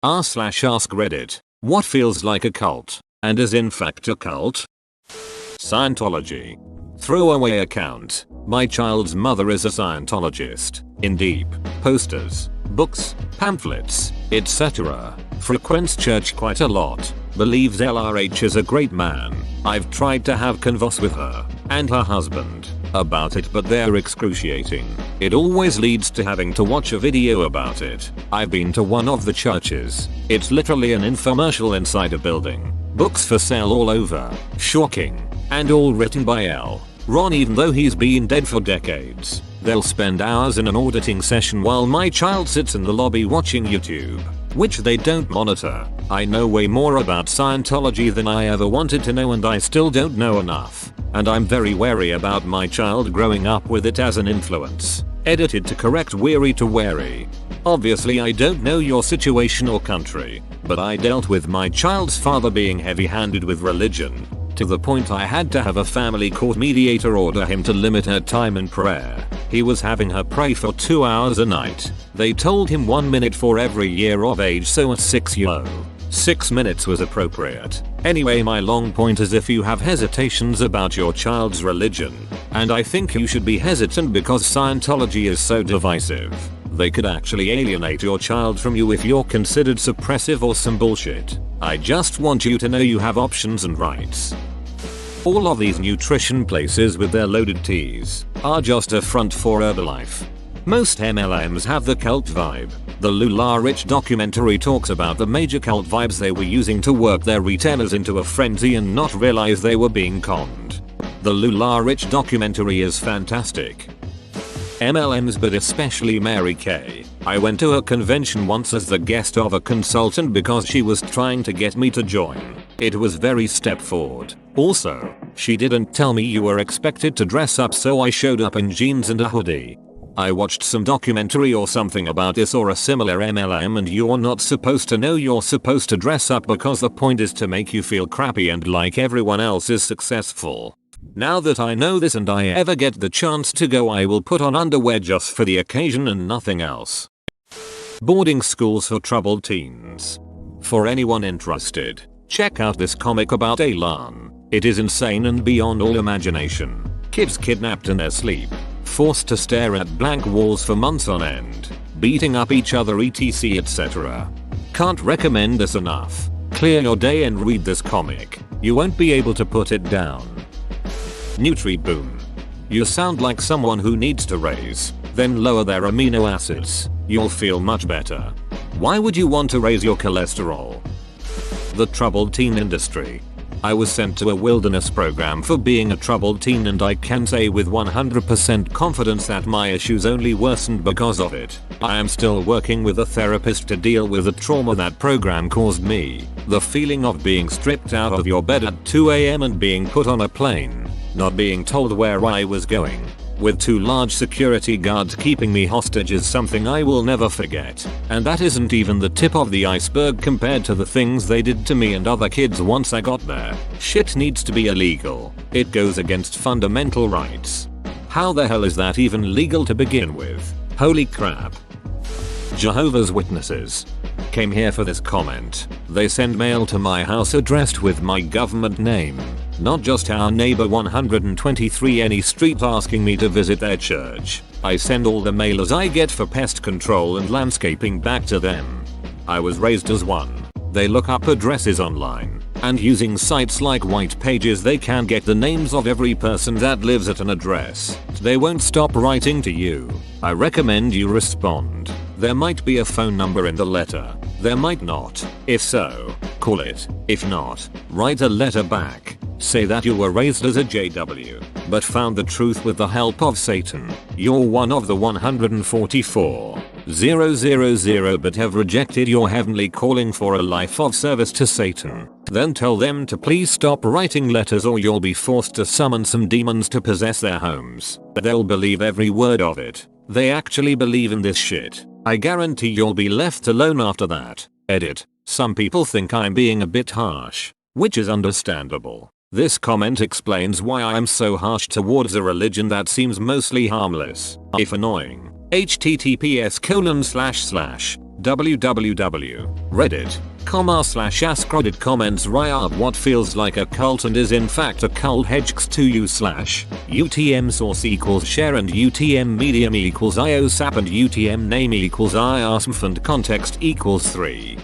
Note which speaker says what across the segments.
Speaker 1: r/ask Reddit. What feels like a cult, and is in fact a cult? Scientology. Throwaway account. My child's mother is a Scientologist. In deep posters, books, pamphlets, etc. Frequents church quite a lot. Believes LRH is a great man. I've tried to have converse with her and her husband about it, but they're excruciating. It always leads to having to watch a video about it. I've been to one of the churches. It's literally an infomercial inside a building. Books for sale all over. Shocking. And all written by L. Ron, even though he's been dead for decades. They'll spend hours in an auditing session while my child sits in the lobby watching YouTube, which they don't monitor. I know way more about Scientology than I ever wanted to know, and I still don't know enough. And I'm very wary about my child growing up with it as an influence. Edited to correct weary to wary. Obviously I don't know your situation or country, but I dealt with my child's father being heavy-handed with religion, to the point I had to have a family court mediator order him to limit her time in prayer. He was having her pray for 2 hours a night. They told him 1 minute for every year of age, so at 6 minutes was appropriate. Anyway, my long point is, if you have hesitations about your child's religion, and I think you should be hesitant because Scientology is so divisive, they could actually alienate your child from you if you're considered suppressive or some bullshit. I just want you to know you have options and rights. All of these nutrition places with their loaded teas are just a front for Herbalife. Most MLMs have the cult vibe. The LuLaRich documentary talks about the major cult vibes they were using to work their retailers into a frenzy and not realize they were being conned. The LuLaRich documentary is fantastic. MLMs, but especially Mary Kay. I went to a convention once as the guest of a consultant because she was trying to get me to join. It was very step forward. Also, she didn't tell me you were expected to dress up, so I showed up in jeans and a hoodie. I watched some documentary or something about this or a similar MLM, and you're not supposed to know you're supposed to dress up because the point is to make you feel crappy and like everyone else is successful. Now that I know this and I ever get the chance to go, I will put on underwear just for the occasion and nothing else. Boarding schools for troubled teens. For anyone interested, check out this comic about Elan. It is insane and beyond all imagination. Kids kidnapped in their sleep, forced to stare at blank walls for months on end, beating up each other etc etc. Can't recommend this enough. Clear your day and read this comic. You won't be able to put it down. NutriBoom. You sound like someone who needs to raise, then lower their amino acids. You'll feel much better. Why would you want to raise your cholesterol? The troubled teen industry. I was sent to a wilderness program for being a troubled teen, and I can say with 100% confidence that my issues only worsened because of it. I am still working with a therapist to deal with the trauma that program caused me. The feeling of being stripped out of your bed at 2 AM and being put on a plane, not being told where I was going, with 2 large security guards keeping me hostage, is something I will never forget. And that isn't even the tip of the iceberg compared to the things they did to me and other kids once I got there. Shit needs to be illegal. It goes against fundamental rights. How the hell is that even legal to begin with? Holy crap. Jehovah's Witnesses. Came here for this comment. They send mail to my house addressed with my government name. Not just our neighbor 123 any street asking me to visit their church. I send all the mailers I get for pest control and landscaping back to them. I was raised as one. They look up addresses online, and using sites like White Pages they can get the names of every person that lives at an address. They won't stop writing to you. I recommend you respond. There might be a phone number in the letter. There might not. If so, call it. If not, write a letter back. Say that you were raised as a JW, but found the truth with the help of Satan. You're one of the 144,000 but have rejected your heavenly calling for a life of service to Satan. Then tell them to please stop writing letters or you'll be forced to summon some demons to possess their homes. They'll believe every word of it. They actually believe in this shit. I guarantee you'll be left alone after that. Edit. Some people think I'm being a bit harsh, which is understandable. This comment explains why I am so harsh towards a religion that seems mostly harmless, if annoying. https:// www.reddit.com/askreddit comments Ryab what feels like a cult and is in fact a cult hedgex2u/UTM source equals share and UTM medium equals IOSAP and UTM name equals IASMF and context equals 3.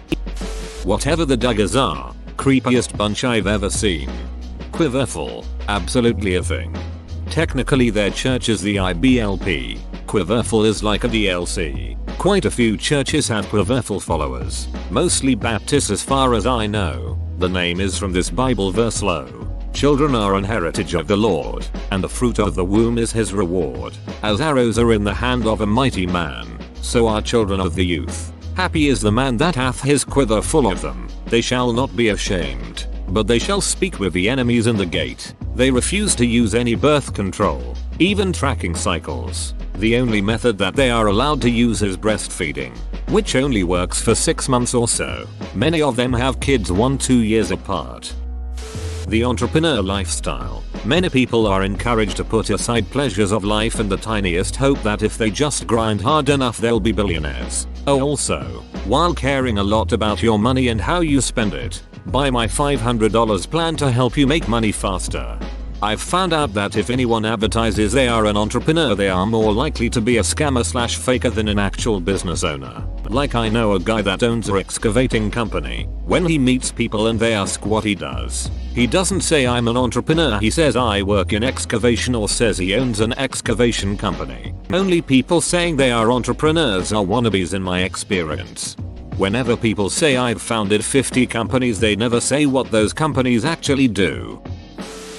Speaker 1: Whatever the Duggars are, creepiest bunch I've ever seen. Quiverful, absolutely a thing. Technically their church is the IBLP. Quiverful is like a DLC. Quite a few churches have Quiverful followers, mostly Baptists as far as I know. The name is from this Bible verse low. Children are an heritage of the Lord, and the fruit of the womb is his reward. As arrows are in the hand of a mighty man, so are children of the youth. Happy is the man that hath his quiver full of them. They shall not be ashamed, but they shall speak with the enemies in the gate. They refuse to use any birth control, even tracking cycles. The only method that they are allowed to use is breastfeeding, which only works for 6 months or so. Many of them have kids 1-2 years apart. The entrepreneur lifestyle. Many people are encouraged to put aside pleasures of life in the tiniest hope that if they just grind hard enough they'll be billionaires. Oh, also, while caring a lot about your money and how you spend it, buy my $500 plan to help you make money faster. I've found out that if anyone advertises they are an entrepreneur they are more likely to be a scammer/faker than an actual business owner. Like I know a guy that owns an excavating company. When he meets people and they ask what he does, he doesn't say I'm an entrepreneur, he says I work in excavation or says he owns an excavation company. Only people saying they are entrepreneurs are wannabes in my experience. Whenever people say I've founded 50 companies they never say what those companies actually do.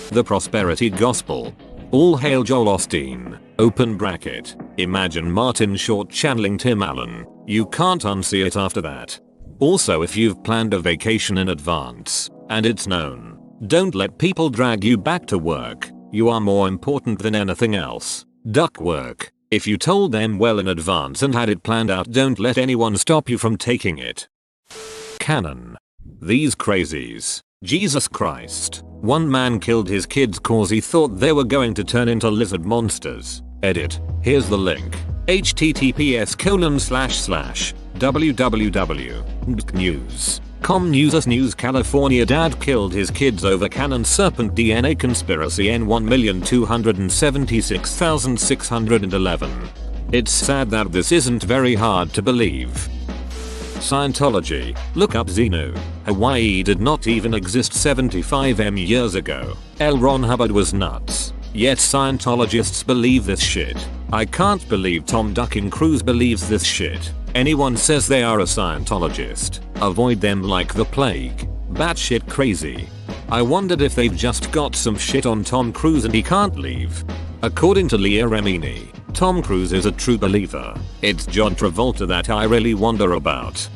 Speaker 1: The prosperity gospel. All hail Joel Osteen. Open bracket. Imagine Martin Short channeling Tim Allen. You can't unsee it after that. Also, if you've planned a vacation in advance, and it's known, don't let people drag you back to work. You are more important than anything else. Duck work. If you told them well in advance and had it planned out, don't let anyone stop you from taking it. Canon. These crazies. Jesus Christ. One man killed his kids cause he thought they were going to turn into lizard monsters. Edit. Here's the link. https://www.news.com News California dad killed his kids over Canon serpent DNA conspiracy N1,276,611. It's sad that this isn't very hard to believe. Scientology. Look up Xenu. Hawaii did not even exist 75 years ago. L. Ron Hubbard was nuts. Yet Scientologists believe this shit. I can't believe Tom Ducking Cruise believes this shit. Anyone says they are a Scientologist, avoid them like the plague. Batshit crazy. I wondered if they've just got some shit on Tom Cruise and he can't leave. According to Leah Remini, Tom Cruise is a true believer. It's John Travolta that I really wonder about.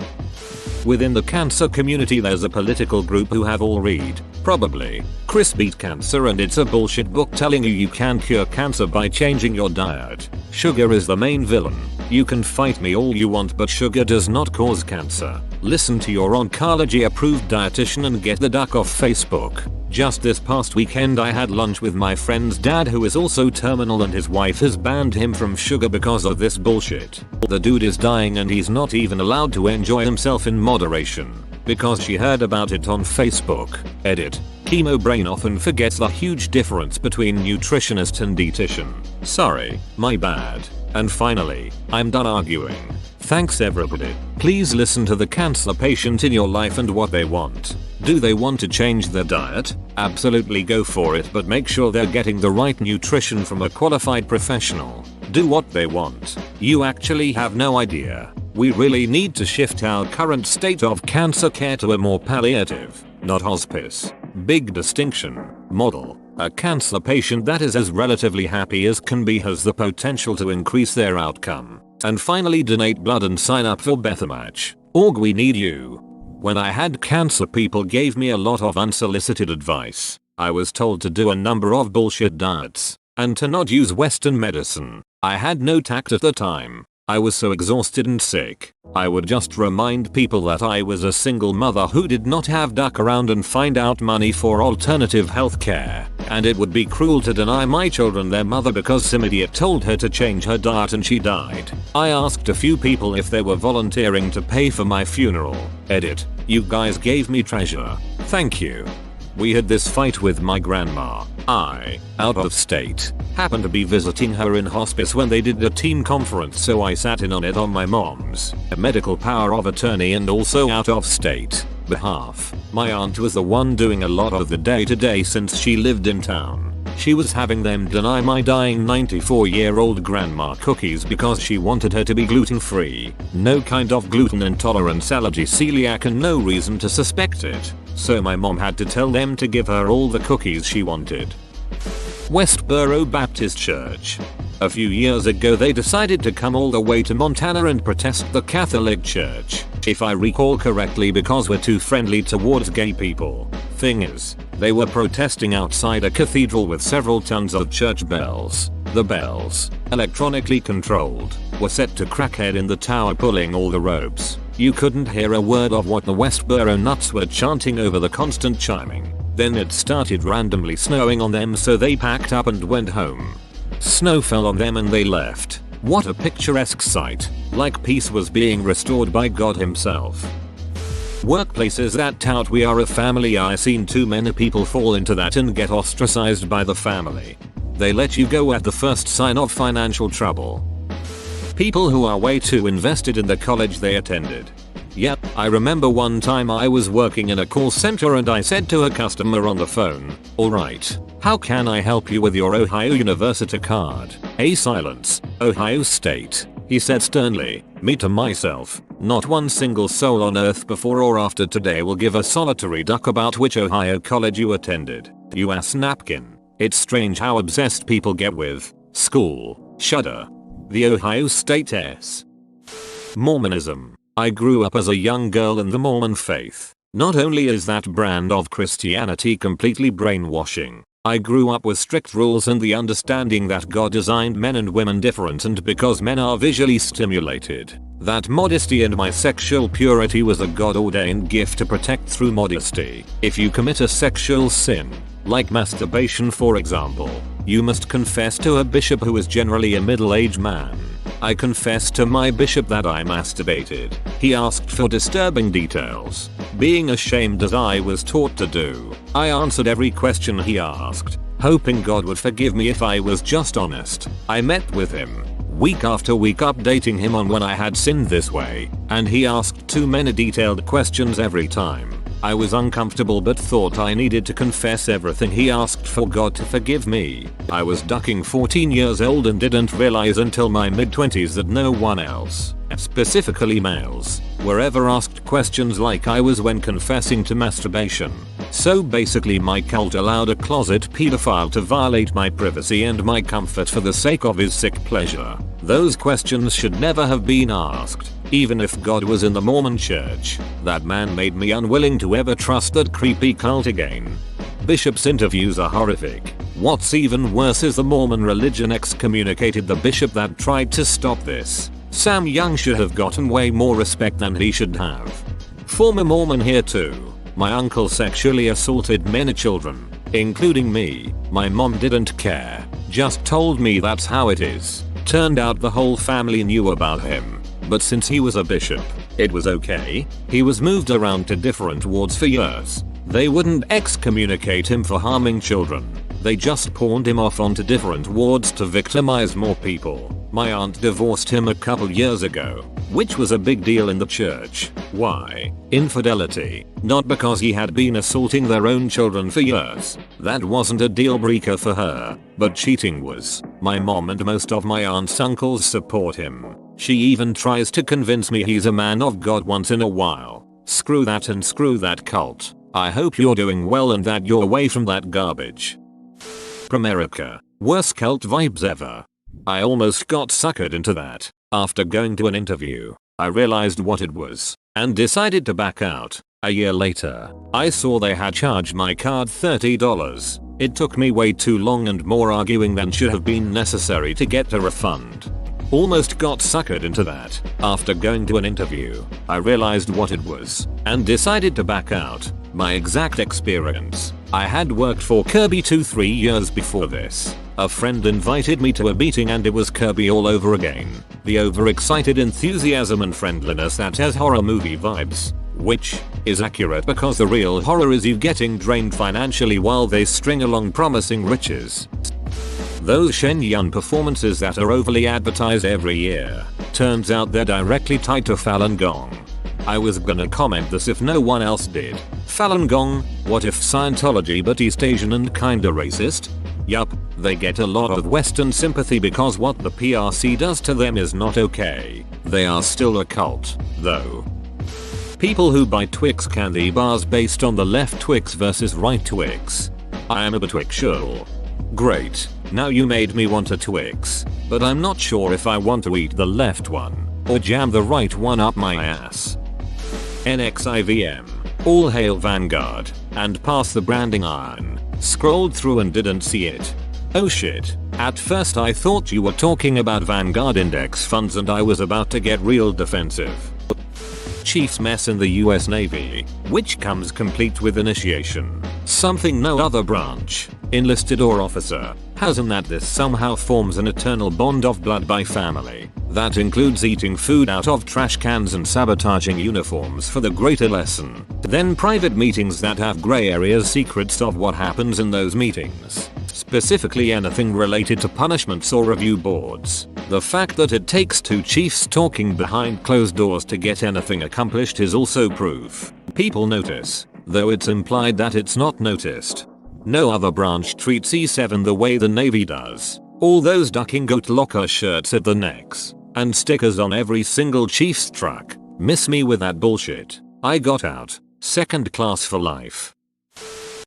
Speaker 1: Within the cancer community there's a political group who have all read, probably, Chris Beat Cancer and it's a bullshit book telling you can cure cancer by changing your diet. Sugar is the main villain. You can fight me all you want but sugar does not cause cancer. Listen to your oncology approved dietitian and get the duck off Facebook. Just this past weekend I had lunch with my friend's dad who is also terminal and his wife has banned him from sugar because of this bullshit. The dude is dying and he's not even allowed to enjoy himself in moderation because she heard about it on Facebook. Edit. Chemo brain often forgets the huge difference between nutritionist and dietitian. Sorry, my bad. And finally, I'm done arguing. Thanks everybody. Please listen to the cancer patient in your life and what they want. Do they want to change their diet? Absolutely go for it, but make sure they're getting the right nutrition from a qualified professional. Do what they want. You actually have no idea. We really need to shift our current state of cancer care to a more palliative, not hospice, big distinction, model. A cancer patient that is as relatively happy as can be has the potential to increase their outcome. And finally, donate blood and sign up for Bethamatch. Org, we need you. When I had cancer, people gave me a lot of unsolicited advice. I was told to do a number of bullshit diets and to not use Western medicine. I had no tact at the time. I was so exhausted and sick. I would just remind people that I was a single mother who did not have duck around and find out money for alternative healthcare, and it would be cruel to deny my children their mother because some idiot told her to change her diet and she died. I asked a few people if they were volunteering to pay for my funeral. Edit. You guys gave me treasure. Thank you. We had this fight with my grandma. I, out of state, happened to be visiting her in hospice when they did a team conference, so I sat in on it on my mom's medical power of attorney and also out of state behalf. My aunt was the one doing a lot of the day-to-day since she lived in town. She was having them deny my dying 94-year-old grandma cookies because she wanted her to be gluten-free. No kind of gluten intolerance, allergy, celiac, and no reason to suspect it. So my mom had to tell them to give her all the cookies she wanted. Westboro Baptist Church. A few years ago they decided to come all the way to Montana and protest the Catholic Church, if I recall correctly, because we're too friendly towards gay people. Thing is, they were protesting outside a cathedral with several tons of church bells. The bells, electronically controlled, were set to crackhead in the tower pulling all the ropes. You couldn't hear a word of what the Westboro nuts were chanting over the constant chiming. Then it started randomly snowing on them, so they packed up and went home. Snow fell on them and they left. What a picturesque sight, like peace was being restored by God himself. Workplaces that tout we are a family. I seen too many people fall into that and get ostracized by the family. They let you go at the first sign of financial trouble. People who are way too invested in the college they attended. Yep, I remember one time I was working in a call center and I said to a customer on the phone, "Alright, how can I help you with your Ohio University card?" A silence. "Ohio State," he said sternly. Me to myself, not one single soul on earth before or after today will give a solitary duck about which Ohio college you attended. You ass napkin. It's strange how obsessed people get with school. Shudder. The Ohio State S. Mormonism. I grew up as a young girl in the Mormon faith. Not only is that brand of Christianity completely brainwashing, I grew up with strict rules and the understanding that God designed men and women different, and because men are visually stimulated, that modesty and my sexual purity was a God-ordained gift to protect through modesty. If you commit a sexual sin, like masturbation for example, you must confess to a bishop who is generally a middle-aged man. I confessed to my bishop that I masturbated. He asked for disturbing details. Being ashamed as I was taught to do, I answered every question he asked, hoping God would forgive me if I was just honest. I met with him, week after week, updating him on when I had sinned this way, and he asked too many detailed questions every time. I was uncomfortable but thought I needed to confess everything he asked for God to forgive me. I was ducking 14 years old and didn't realize until my mid-20s that no one else, specifically males, were ever asked questions like I was when confessing to masturbation. So basically my cult allowed a closet pedophile to violate my privacy and my comfort for the sake of his sick pleasure. Those questions should never have been asked. Even if God was in the Mormon church, that man made me unwilling to ever trust that creepy cult again. Bishop's interviews are horrific. What's even worse is the Mormon religion excommunicated the bishop that tried to stop this. Sam Young should have gotten way more respect than he should have. Former Mormon here too. My uncle sexually assaulted many children, including me. My mom didn't care, just told me that's how it is. Turned out the whole family knew about him. But since he was a bishop, it was okay. He was moved around to different wards for years. They wouldn't excommunicate him for harming children. They just pawned him off onto different wards to victimize more people. My aunt divorced him a couple years ago, which was a big deal in the church. Why? Infidelity. Not because he had been assaulting their own children for years. That wasn't a deal breaker for her, but cheating was. My mom and most of my aunt's uncles support him. She even tries to convince me he's a man of God once in a while. Screw that and screw that cult. I hope you're doing well and that you're away from that garbage. Promerica. Worst cult vibes ever. I almost got suckered into that. After going to an interview, I realized what it was, and decided to back out. A year later, I saw they had charged my card $30. It took me way too long and more arguing than should have been necessary to get a refund. Almost got suckered into that. After going to an interview, I realized what it was and decided to back out. My exact experience. I had worked for Kirby 2-3 years before this. A friend invited me to a meeting and it was Kirby all over again. The overexcited enthusiasm and friendliness that has horror movie vibes. Which is accurate because the real horror is you getting drained financially while they string along promising riches. Those Shen Yun performances that are overly advertised every year. Turns out they're directly tied to Falun Gong. I was gonna comment this if no one else did. Falun Gong, what if Scientology but East Asian and kinda racist? Yup, they get a lot of Western sympathy because what the PRC does to them is not okay. They are still a cult, though. People who buy Twix candy bars based on the left Twix versus right Twix. I am a Twixual. Great, now you made me want a Twix, but I'm not sure if I want to eat the left one or jam the right one up my ass. NXIVM. All hail Vanguard, and pass the branding iron. Scrolled through and didn't see it. Oh shit, at first I thought you were talking about Vanguard index funds and I was about to get real defensive. Chief's mess in the US Navy, which comes complete with initiation. Something no other branch, enlisted or officer, has, in that this somehow forms an eternal bond of blood by family. That includes eating food out of trash cans and sabotaging uniforms for the greater lesson. Then private meetings that have grey areas, secrets of what happens in those meetings. Specifically anything related to punishments or review boards. The fact that it takes two chiefs talking behind closed doors to get anything accomplished is also proof. People notice, though it's implied that it's not noticed. No other branch treats E7 the way the Navy does. All those ducking goat locker shirts at the necks and stickers on every single chief's truck. Miss me with that bullshit. I got out. Second class for life.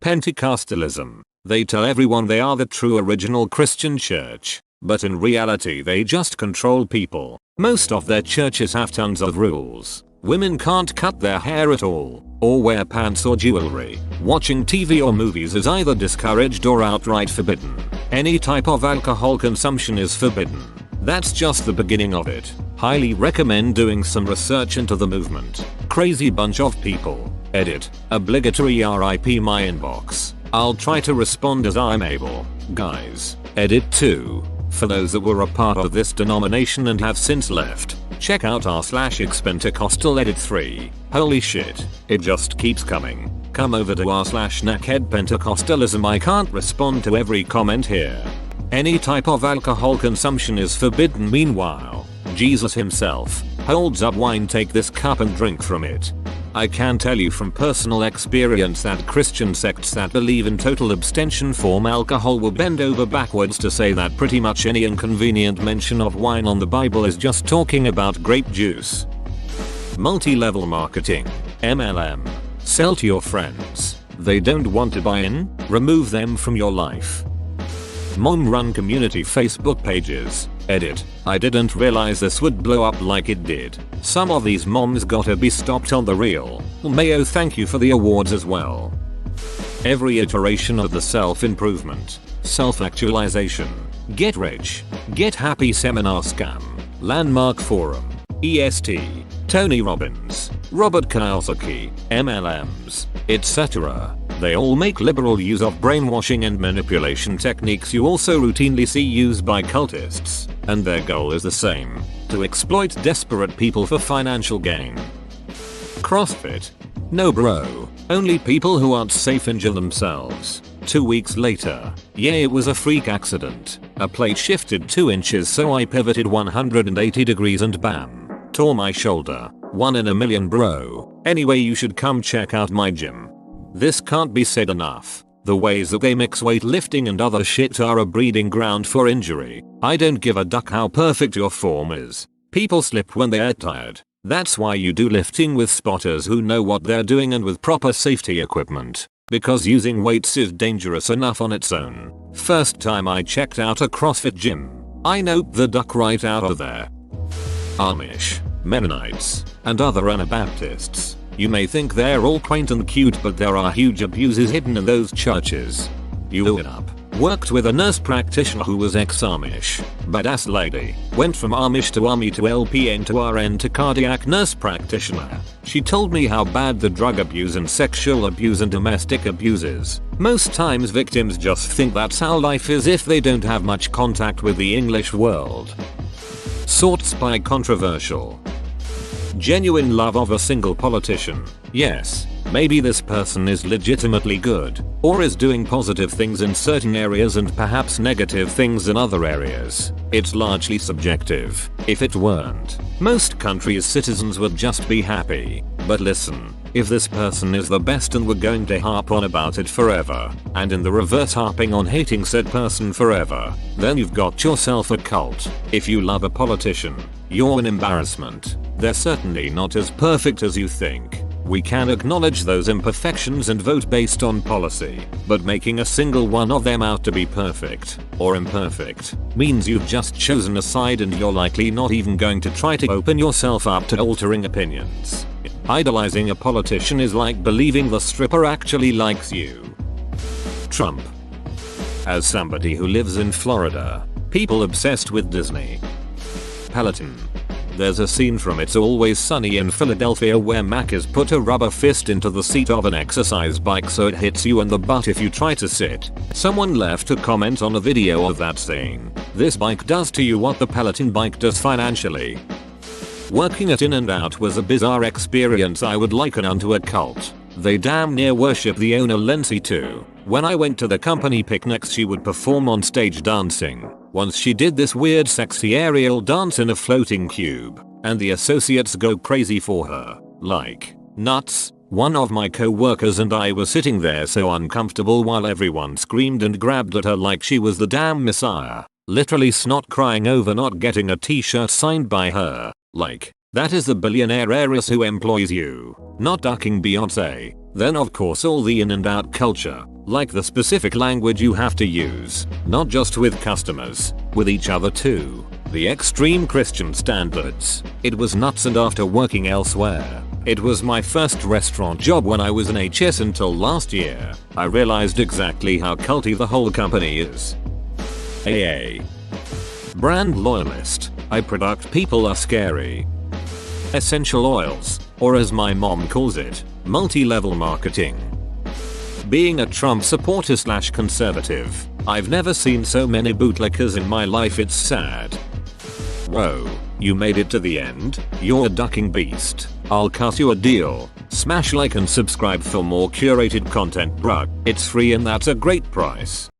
Speaker 1: Pentecostalism. They tell everyone they are the true original Christian church, but in reality they just control people. Most of their churches have tons of rules. Women can't cut their hair at all, or wear pants or jewelry. Watching TV or movies is either discouraged or outright forbidden. Any type of alcohol consumption is forbidden. That's just the beginning of it. Highly recommend doing some research into the movement. Crazy bunch of people. Edit. Obligatory RIP my inbox. I'll try to respond as I'm able. Guys. Edit 2. For those that were a part of this denomination and have since left, check out r/xpentecostal edit 3. Holy shit, it just keeps coming. Come over to r/neckheadpentecostalism. I can't respond to every comment here. Any type of alcohol consumption is forbidden. Meanwhile, Jesus himself holds up wine. Take this cup and drink from it. I can tell you from personal experience that Christian sects that believe in total abstention from alcohol will bend over backwards to say that pretty much any inconvenient mention of wine on the Bible is just talking about grape juice. Multi-level marketing. MLM. Sell to your friends. They don't want to buy in? Remove them from your life. Mom-run community Facebook pages. Edit. I didn't realize this would blow up like it did. Some of these moms gotta be stopped on the real. Mayo, thank you for the awards as well. Every iteration of the self-improvement, self-actualization, get rich, get happy seminar scam, Landmark Forum, EST, Tony Robbins, Robert Kiyosaki, MLMs, etc. They all make liberal use of brainwashing and manipulation techniques you also routinely see used by cultists, and their goal is the same: to exploit desperate people for financial gain. CrossFit? No bro, only people who aren't safe injure themselves. 2 weeks later, yeah, it was a freak accident. A plate shifted 2 inches so I pivoted 180 degrees and bam, tore my shoulder. 1 in a million bro. Anyway, you should come check out my gym. This can't be said enough. The ways that they mix weightlifting and other shit are a breeding ground for injury. I don't give a duck how perfect your form is. People slip when they're tired. That's why you do lifting with spotters who know what they're doing and with proper safety equipment. Because using weights is dangerous enough on its own. First time I checked out a CrossFit gym, I noped the duck right out of there. Amish, Mennonites, and other Anabaptists. You may think they're all quaint and cute, but there are huge abuses hidden in those churches. You own up. Worked with a nurse practitioner who was ex-Amish. Badass lady. Went from Amish to Army to LPN to RN to cardiac nurse practitioner. She told me how bad the drug abuse and sexual abuse and domestic abuse is. Most times victims just think that's how life is if they don't have much contact with the English world. Sorts by controversial. Genuine love of a single politician. Yes, maybe this person is legitimately good, or is doing positive things in certain areas and perhaps negative things in other areas. It's largely subjective. If it weren't, most countries' citizens would just be happy. But listen, if this person is the best and we're going to harp on about it forever, and in the reverse harping on hating said person forever, then you've got yourself a cult. If you love a politician, you're an embarrassment. They're certainly not as perfect as you think. We can acknowledge those imperfections and vote based on policy, but making a single one of them out to be perfect, or imperfect, means you've just chosen a side and you're likely not even going to try to open yourself up to altering opinions. Idolizing a politician is like believing the stripper actually likes you. Trump. As somebody who lives in Florida, people obsessed with Disney. Peloton. There's a scene from It's Always Sunny in Philadelphia where Mac has put a rubber fist into the seat of an exercise bike so it hits you in the butt if you try to sit. Someone left a comment on a video of that saying, "This bike does to you what the Peloton bike does financially." Working at In-N-Out was a bizarre experience I would liken unto a cult. They damn near worship the owner Lindsay too. When I went to the company picnics she would perform on stage dancing. Once she did this weird sexy aerial dance in a floating cube, and the associates go crazy for her. Like, nuts. One of my co-workers and I were sitting there so uncomfortable while everyone screamed and grabbed at her like she was the damn messiah. Literally snot crying over not getting a t-shirt signed by her. Like, that is the billionaire heiress who employs you, not ducking Beyonce. Then of course all the In-N-Out culture, like the specific language you have to use, not just with customers, with each other too. The extreme Christian standards. It was nuts, and after working elsewhere, it was my first restaurant job when I was an HS until last year, I realized exactly how culty the whole company is. AA. Brand loyalist. I product people are scary. Essential oils, or as my mom calls it, multi-level marketing. Being a Trump supporter / conservative, I've never seen so many bootlickers in my life, it's sad. Whoa, you made it to the end? You're a ducking beast. I'll cut you a deal. Smash like and subscribe for more curated content, bruh. It's free and that's a great price.